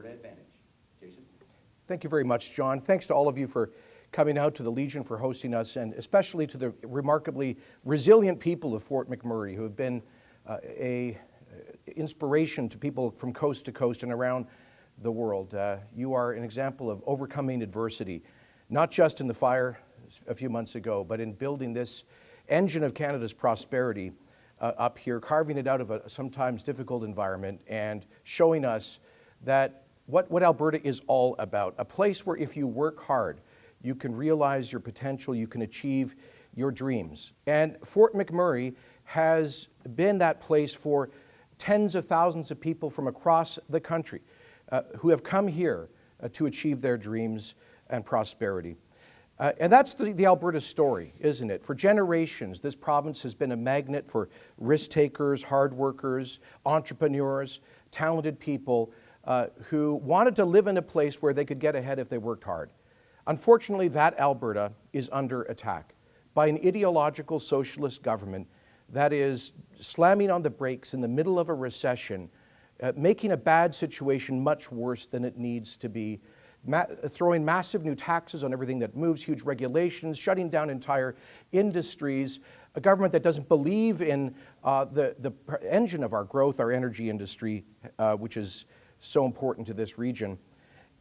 Alberta advantage. Jason? Thank you very much, John. Thanks to all of you for coming out, to the Legion for hosting us, and especially to the remarkably resilient people of Fort McMurray who have been an inspiration to people from coast to coast and around the world. You are an example of overcoming adversity, not just in the fire a few months ago, but in building this engine of Canada's prosperity up here, carving it out of a sometimes difficult environment and showing us that what Alberta is all about, a place where if you work hard, you can realize your potential, you can achieve your dreams. And Fort McMurray has been that place for tens of thousands of people from across the country who have come here to achieve their dreams and prosperity. And that's the Alberta story, isn't it? For generations, this province has been a magnet for risk takers, hard workers, entrepreneurs, talented people who wanted to live in a place where they could get ahead if they worked hard. Unfortunately, that Alberta is under attack by an ideological socialist government that is slamming on the brakes in the middle of a recession, making a bad situation much worse than it needs to be, throwing massive new taxes on everything that moves, huge regulations, shutting down entire industries, a government that doesn't believe in the engine of our growth, our energy industry, which is so important to this region.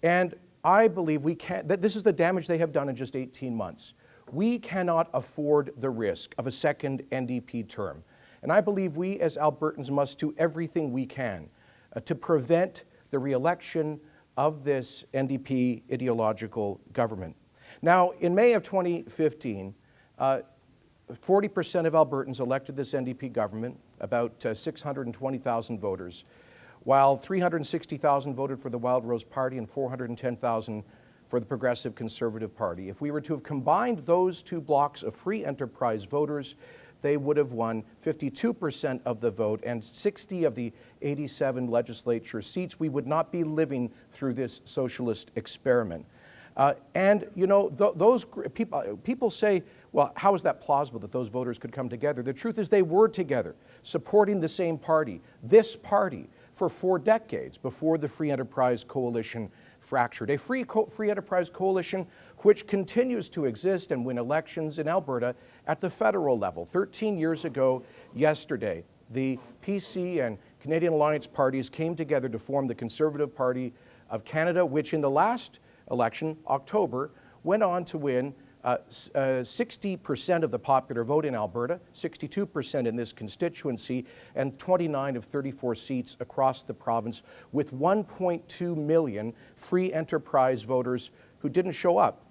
And I believe that this is the damage they have done in just 18 months. We cannot afford the risk of a second NDP term. And I believe we as Albertans must do everything we can to prevent the re-election of this NDP ideological government. Now, in May of 2015, 40% of Albertans elected this NDP government, about 620,000 voters, while 360,000 voted for the Wild Rose Party and 410,000 for the Progressive Conservative Party. If we were to have combined those two blocks of free enterprise voters, they would have won 52% of the vote and 60 of the 87 legislature seats. We would not be living through this socialist experiment. And you know, those people say, well, how is that plausible that those voters could come together? The truth is they were together, supporting the same party, this party, for 4 decades before the Free Enterprise Coalition fractured. A free enterprise coalition which continues to exist and win elections in Alberta at the federal level. 13 years ago yesterday, the PC and Canadian Alliance parties came together to form the Conservative Party of Canada, which in the last election, October, went on to win 60% of the popular vote in Alberta, 62% in this constituency, and 29 of 34 seats across the province, with 1.2 million free enterprise voters who didn't show up,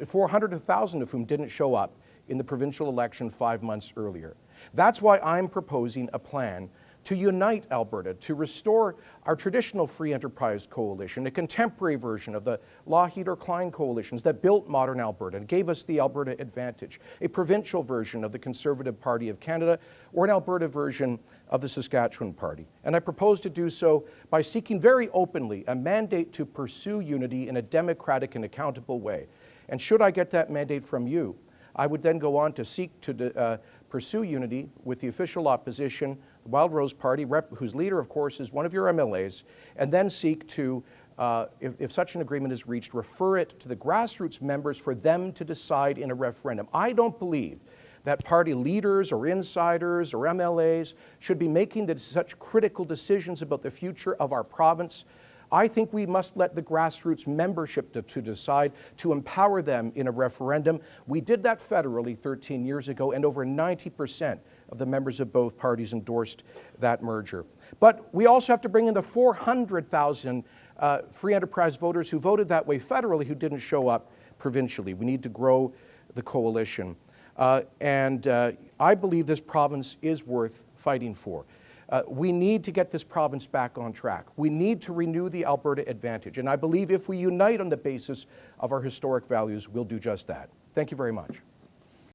400,000 of whom didn't show up in the provincial election 5 months earlier. That's why I'm proposing a plan to unite Alberta, to restore our traditional free enterprise coalition, a contemporary version of the Lougheed or Klein coalitions that built modern Alberta and gave us the Alberta advantage, a provincial version of the Conservative Party of Canada, or an Alberta version of the Saskatchewan Party. And I propose to do so by seeking very openly a mandate to pursue unity in a democratic and accountable way. And should I get that mandate from you, I would then go on to seek to pursue unity with the official opposition, the Wild Rose Party, whose leader, of course, is one of your MLAs, and then seek to, if such an agreement is reached, refer it to the grassroots members for them to decide in a referendum. I don't believe that party leaders or insiders or MLAs should be making such critical decisions about the future of our province. I think we must let the grassroots membership to decide, to empower them in a referendum. We did that federally 13 years ago, and over 90% of the members of both parties endorsed that merger. But we also have to bring in the 400,000 free enterprise voters who voted that way federally who didn't show up provincially. We need to grow the coalition. I believe this province is worth fighting for. We need to get this province back on track. We need to renew the Alberta advantage. And I believe if we unite on the basis of our historic values, we'll do just that. Thank you very much.